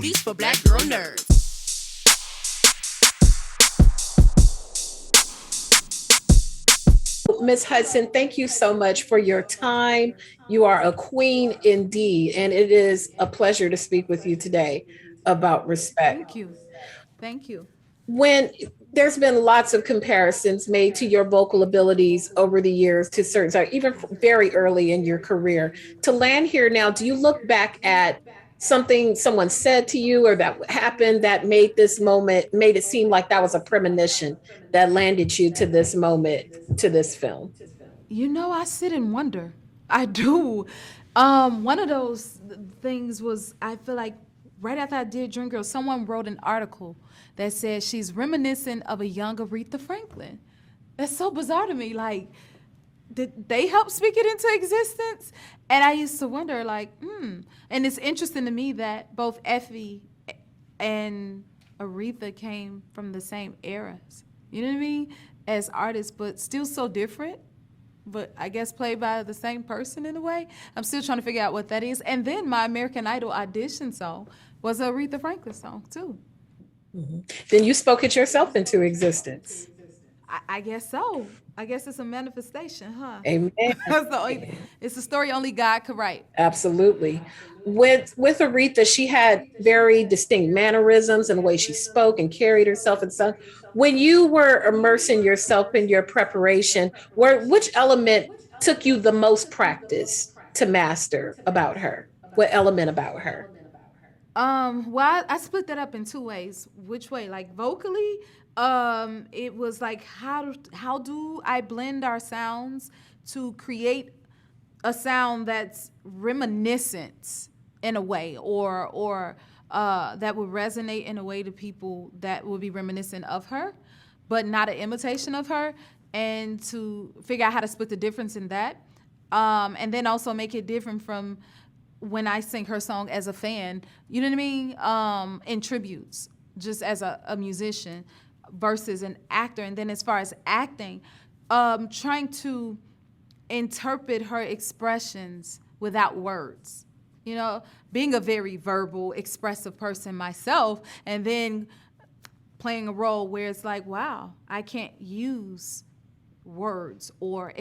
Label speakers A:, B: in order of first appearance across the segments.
A: booties for black girl nerds.
B: Miss Hudson, thank you so much for your time. You are a queen indeed, and it is a pleasure to speak with you today about respect.
C: Thank you. Thank you.
B: When there's been lots of comparisons made to your vocal abilities over the years to certain, so even very early in your career, to land here now, do you look back at something someone said to you or that happened that made this moment, made it seem like that was a premonition that landed you to this moment, to this film?
C: You know, I sit and wonder. I do. One of those things was I feel like right after I did Dream Girl, someone wrote an article that said she's reminiscent of a young Aretha Franklin. That's so bizarre to me. Like, did they help speak it into existence? And I used to wonder, like, And it's interesting to me that both Effie and Aretha came from the same eras. You know what I mean? As artists, but still so different. But I guess played by the same person in a way. I'm still trying to figure out what that is. And then my American Idol audition song was a Aretha Franklin song too.
B: Mhm. Then you spoke it yourself into existence.
C: I guess so. I guess it's a manifestation, huh?
B: Amen.
C: That's it's a story only God could write.
B: Absolutely. With Aretha, she had very distinct mannerisms and the way she spoke and carried herself and stuff. When you were immersing yourself in your preparation, which element took you the most practice to master about her? What element about her?
C: Well, I split that up in two ways. Which way? Like vocally, it was like how do I blend our sounds to create a sound that's reminiscent in a way, or that would resonate in a way to people that would be reminiscent of her, but not an imitation of her, and to figure out how to split the difference in that, and then also make it different from when I sing her song as a fan, you know what I mean? In tributes, just as a musician versus an actor. And then as far as acting, trying to interpret her expressions without words. You know, being a very verbal, expressive person myself, and then playing a role where it's like, wow, I can't use words or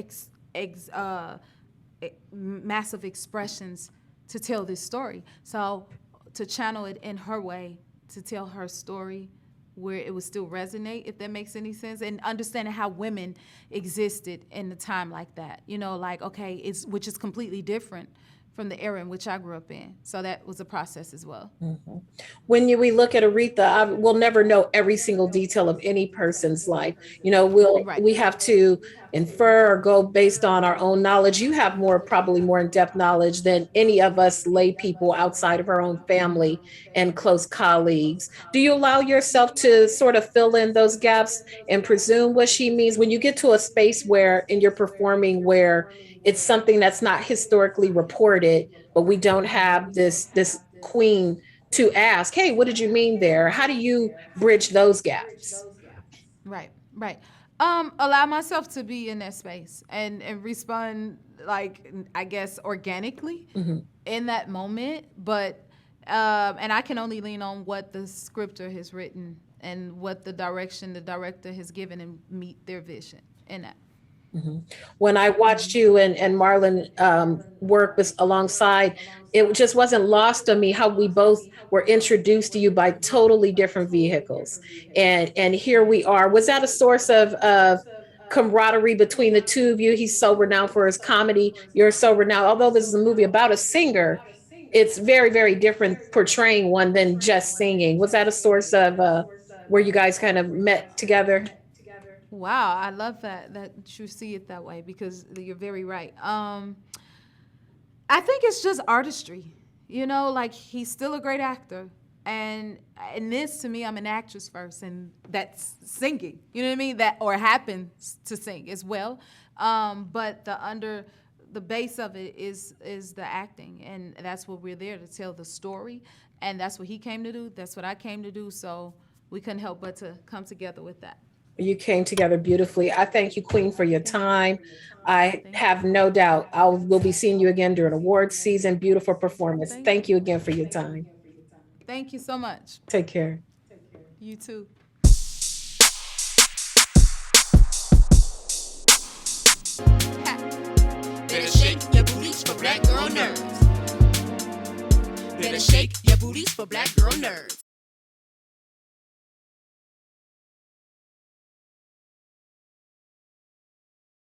C: massive expressions to tell this story. So to channel it in her way, to tell her story where it would still resonate, if that makes any sense, and understanding how women existed in a time like that. You know, like, okay, which is completely different from the era in which I grew up in. So that was a process as well.
B: Mhm. We look at Aretha, we'll never know every single detail of any person's life. You know,
C: Right.
B: we have to infer or go based on our own knowledge. You have probably more in depth knowledge than any of us lay people outside of our own family and close colleagues. Do you allow yourself to sort of fill in those gaps and presume what she means when you get to a space where, in your performing, where it's something that's not historically reported, but we don't have this queen to ask, hey, what did you mean there? How do you bridge those gaps?
C: Right, right. Allow myself to be in that space and respond, like, I guess organically
B: Mhm.
C: in that moment. But and I can only lean on what the scripter has written and what the direction the director has given and meet their vision in that.
B: Mhm. When I watched you and Marlon work alongside, it just wasn't lost on me how we both were introduced to you by totally different vehicles, and here we are. Was that a source of camaraderie between the two of you? He's so renowned for his comedy. You're so renowned. Although this is a movie about a singer, it's very different portraying one than just singing. Was that a source of where you guys kind of met together?
C: Wow, I love that you see it that way because you're very right. I think it's just artistry. You know, like he's still a great actor. And in this, to me, I'm an actress first, and that's singing. You know what I mean? That or happens to sing as well. But the base of it is the acting, and that's what we're there to tell the story, and that's what he came to do. That's what I came to do. So we couldn't help but to come together with that.
B: You came together beautifully. I thank you, Queen, for your time. I
C: Thank you.
B: have no doubt we'll be seeing you again during awards season. Beautiful performance.
C: Thank
B: Thank
C: you.
B: you again for your time.
C: Thank you so much.
B: Take care.
C: You too.
A: Better shake your booties for black girl nerves. Better shake your booties for black girl nerves.